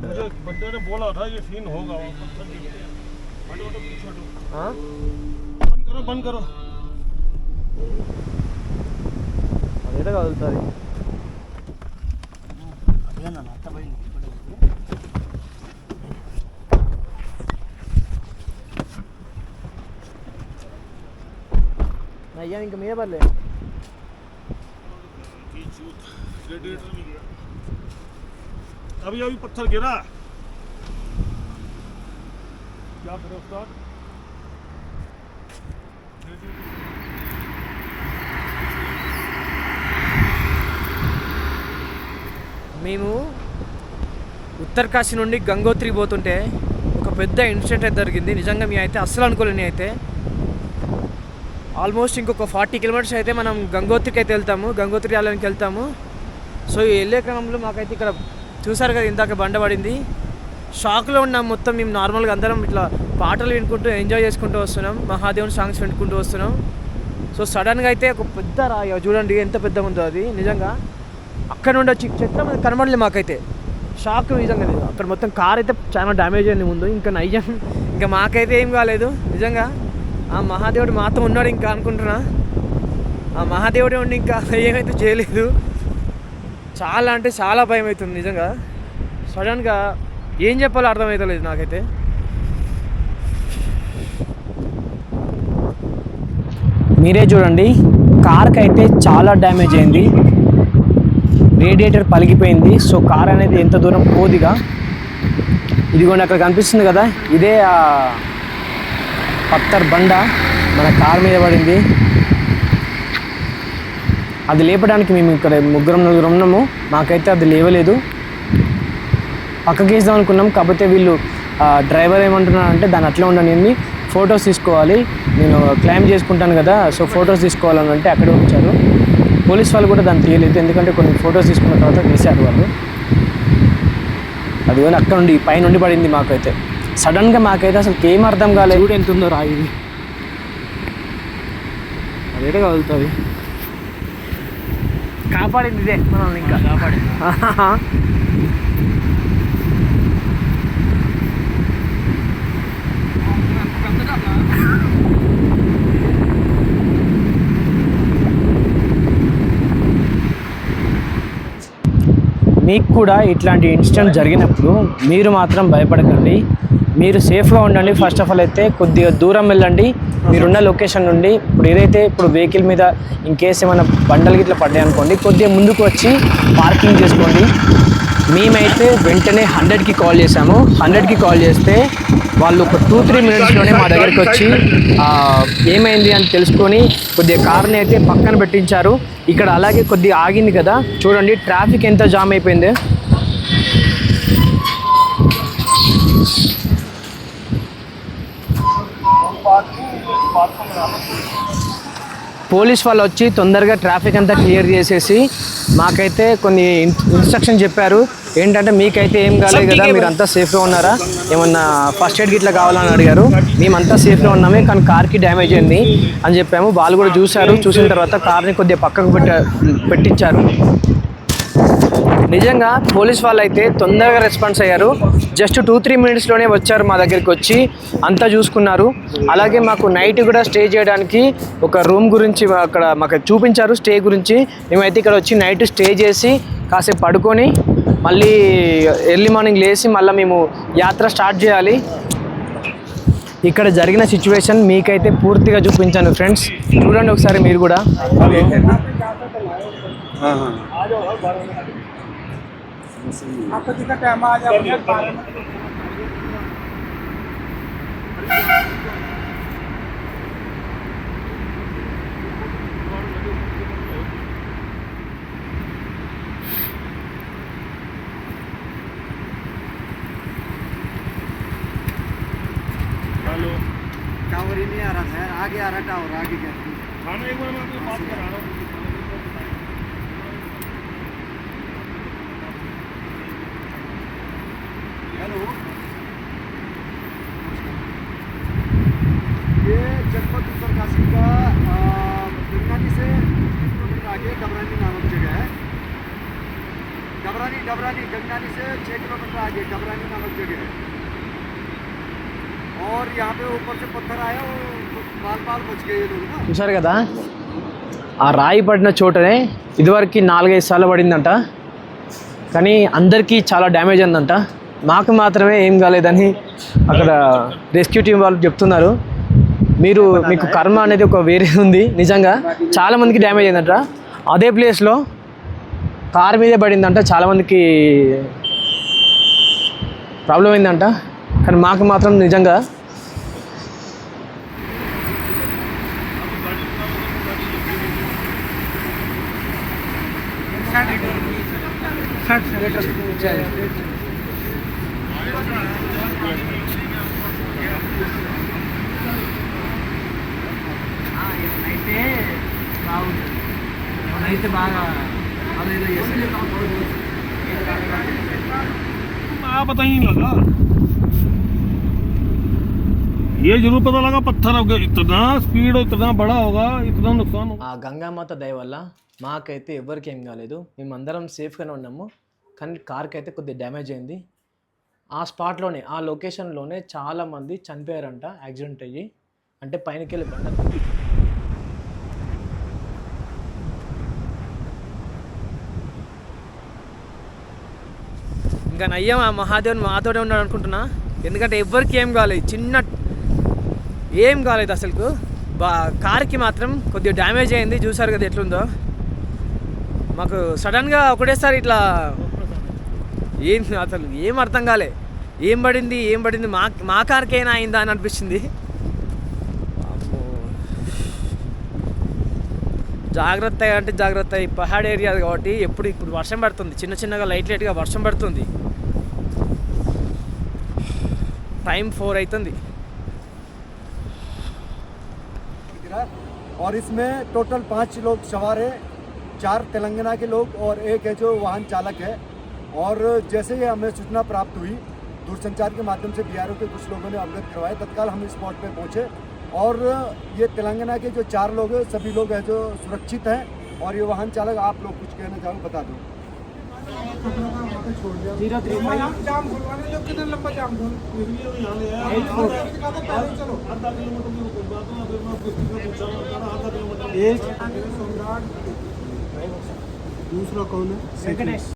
मुझे बंदे ने बोला था ये सीन होगा वहाँ पत्थर गिरते हैं। हटो हटो पीछे हटो। हाँ बंद करो అదేదో కదులుతుంది అయ్యా ఇంకా మీద పర్లే अभी अभी पत्थर गिरा क्या करो उस्ताद మేము ఉత్తరకాశీ నుండి గంగోత్రి పోతుంటే ఒక పెద్ద ఇన్సిడెంట్ అయితే జరిగింది. నిజంగా మేము అయితే అస్సలు అనుకోలేని అయితే ఆల్మోస్ట్ ఇంకొక 40 కిలోమీటర్స్ అయితే మనం గంగోత్రికి అయితే వెళ్తాము, గంగోత్రి ఆలయానికి వెళ్తాము. సో ఈ వెళ్ళే క్రమంలో మాకైతే ఇక్కడ చూసారు కదా ఇందాక బండ పడింది. షాక్లో ఉన్నాం మొత్తం. మేము నార్మల్గా అందరం ఇట్లా పాటలు వినుకుంటూ ఎంజాయ్ చేసుకుంటూ వస్తున్నాం, మహాదేవుని సాంగ్స్ వినుకుంటూ వస్తున్నాం. సో సడన్గా అయితే ఒక పెద్ద రాయి చూడండి ఎంత పెద్దగా ఉందో అది. నిజంగా అక్కడ నుండి వచ్చి చెట్ల మీద కనబడలేదు మాకైతే. షాక్ నిజంగా లేదు. అక్కడ మొత్తం కార్ అయితే చాలా డ్యామేజ్ అయింది ముందు. ఇంకా నయ్యం ఇంకా మాకైతే ఏం కాలేదు. నిజంగా ఆ మహాదేవుడు మాతో ఉన్నాడు ఇంకా అనుకుంటున్నా. ఆ మహాదేవుడే ఉండి ఇంకా ఏమైతే చేయలేదు. చాలా అంటే చాలా భయం అవుతుంది నిజంగా. సడన్గా ఏం చెప్పాలో అర్థమవుతలేదు నాకైతే. మీరే చూడండి కార్కి అయితే చాలా డ్యామేజ్ అయింది, రేడియేటర్ పలిగిపోయింది. సో కార్ అనేది ఎంత దూరం పోదిగా ఇదిగోండి అక్కడ కనిపిస్తుంది కదా, ఇదే ఆ పత్తర్ బండ మన కార్ మీద పడింది. అది లేపడానికి మేము ఇక్కడ నలుగురం ఉన్నాము. మాకైతే అది లేవలేదు. పక్కకి వేద్దాం అనుకున్నాం. కాకపోతే వీళ్ళు డ్రైవర్ ఏమంటున్నారంటే దాన్ని అట్లా ఉండని ఫొటోస్ తీసుకోవాలి, నేను క్లైమ్ చేసుకుంటాను కదా, సో ఫొటోస్ తీసుకోవాలని అంటే అక్కడే ఉంచారు. పోలీస్ వాళ్ళు కూడా దాన్ని తీయలేదు, ఎందుకంటే కొన్ని ఫొటోస్ తీసుకున్న తర్వాత వేసారు వాళ్ళు. అది కానీ అక్కడ నుండి పైనుండి పడింది మాకైతే. సడన్గా మాకైతే అసలు ఏం అర్థం కాలేదు. చూడు ఎంత ఉందో రాయి ఇది. అదేదో కదులుతుంది. కాపాడింది ఇదే మనల్ని, ఇంకా కాపాడింది. మీకు కూడా ఇట్లాంటి ఇన్సిడెంట్ జరిగినప్పుడు మీరు మాత్రం భయపడకండి, మీరు సేఫ్గా ఉండండి. ఫస్ట్ ఆఫ్ ఆల్ అయితే కొద్దిగా దూరం వెళ్ళండి మీరున్న లొకేషన్ నుండి. ఇప్పుడు వెహికల్ మీద ఇన్ కేస్ ఏమైనా బండలకి ఇట్లా పడ్డాయి అనుకోండి, కొద్దిగా ముందుకు వచ్చి పార్కింగ్ చేసుకోండి. మేమైతే వెంటనే 100కి కాల్ చేసాము. 100కి కాల్ చేస్తే వాళ్ళు ఒక 2-3 మినిట్స్లోనే మా దగ్గరికి వచ్చి ఏమైంది అని తెలుసుకొని కొద్దిగా కార్ని అయితే పక్కన పెట్టించారు. ఇక్కడ అలాగే కొద్దిగా ఆగింది కదా, చూడండి ట్రాఫిక్ ఎంత జామ్ అయిపోయింది. పోలీస్ వాళ్ళు వచ్చి తొందరగా ట్రాఫిక్ అంతా క్లియర్ చేసేసి మాకైతే కొన్ని ఇన్స్ట్రక్షన్ చెప్పారు. ఏంటంటే మీకైతే ఏం కాలేదు కదా, మీరు అంతా సేఫ్గా ఉన్నారా, ఏమన్నా ఫస్ట్ ఎయిడ్ గిట్లా కావాలని అడిగారు. మేమంతా సేఫ్గా ఉన్నామే, కానీ కార్కి డ్యామేజ్ అయింది అని చెప్పాము. వాళ్ళు కూడా చూశారు. చూసిన తర్వాత కార్ని కొద్దిగా పక్కకు పెట్టించారు. నిజంగా పోలీస్ వాళ్ళు అయితే తొందరగా రెస్పాన్స్ అయ్యారు. జస్ట్ 2-3 మినిట్స్లోనే వచ్చారు మా దగ్గరికి వచ్చి అంతా చూసుకున్నారు. అలాగే మాకు నైట్ కూడా స్టే చేయడానికి ఒక రూమ్ గురించి అక్కడ మాకు చూపించారు, స్టే గురించి. మేమైతే ఇక్కడ వచ్చి నైట్ స్టే చేసి కాసేపు పడుకొని మళ్ళీ ఎర్లీ మార్నింగ్ లేచి మళ్ళీ మేము యాత్ర స్టార్ట్ చేయాలి. ఇక్కడ జరిగిన సిచ్యువేషన్ మీకైతే పూర్తిగా చూపించాను ఫ్రెండ్స్, చూడండి ఒకసారి మీరు కూడా. आपको कितना टाइम आ जाए टावर ही नहीं आ रहा था, आगे आ रहा टावर, आगे क्या खाना एक बार मैं आपको बात करा रहा हूँ. हेलो, ये जनपद उत्तरकाशी का पिंगानी से 20 किलोमीटर आगे डबरानी नामक जगह है. डबरानी डबरानी गंगानी से 6 किलोमीटर आगे डबरानी नामक जगह है। और यहाँ पे ऊपर से पत्थर आया, वो बाल बाल बच गए ये लोग ना। చూసారు కదా ఆ రాయి పడిన చోటనే ఇదివరకు 4-5 సార్లు పడిందంట, కానీ అందరికీ చాలా డ్యామేజ్ అయిందంట. మాకు మాత్రమే ఏం కాలేదని అక్కడ రెస్క్యూ టీం వాళ్ళు చెప్తున్నారు. మీకు కర్మ అనేది ఒక వేరే ఉంది. నిజంగా చాలామందికి డ్యామేజ్ అయిందంట. అదే ప్లేస్లో కార్ మీదే పడిందంట, చాలామందికి ప్రాబ్లం అయిందంట, కానీ మాకు మాత్రం నిజంగా అయితే బాగా पता ही नहीं लगा, ये जरूर पता लगा पत्थर होगा, इतना स्पीड इतना बड़ा होगा, इतना नुकसान होगा. ఆ గంగామాత దయ వల్ల మాకైతే ఎవరికి ఏం కాలేదు. మేమందరం సేఫ్గానే ఉన్నాము, కానీ కార్కి అయితే కొద్దిగా డ్యామేజ్ అయింది. ఆ స్పాట్లోనే, ఆ లొకేషన్లోనే చాలామంది చనిపోయారంట యాక్సిడెంట్ అయ్యి. అంటే పైనకి వెళ్ళి బండ ఇంకా నయ్యం ఆ మహాదేవుని మాతోనే ఉన్నాడు అనుకుంటున్నా. ఎందుకంటే ఎవరికి ఏం కాలేదు, ఏం కాలేదు అసలు. కార్కి మాత్రం కొద్దిగా డ్యామేజ్ అయింది. చూసారు కదా ఎట్లుందో. మాకు సడన్గా ఒకటేసారి ఇట్లా అసలు ఏం అర్థం కాలే, ఏం పడింది మా కార్కైనా అయిందా అని అనిపించింది. జాగ్రత్త అంటే జాగ్రత్త. ఈ పహాడ్ ఏరియా కాబట్టి ఇప్పుడు వర్షం పడుతుంది, చిన్నగా లైట్గా వర్షం పడుతుంది. टाइम 4 అవుతుంది. और इसमें टोटल 5 लोग सवार है, 4 तेलंगाना के लोग और एक है जो वाहन चालक है. और जैसे ही हमें सूचना प्राप्त हुई, दूरसंचार के माध्यम से बीआरओ के कुछ लोगों ने अवगत करवाए. तत्काल हम स्पॉट पे पहुंचे और ये तेलंगाना के जो 4 लोग हैं, सभी लोग हैं जो सुरक्षित हैं. और ये वाहन चालक, आप लोग कुछ कहना चाहो बता दो. 035 जाम खुलवाने जो कितना लंबा जाम खोल दूसरा कौन है?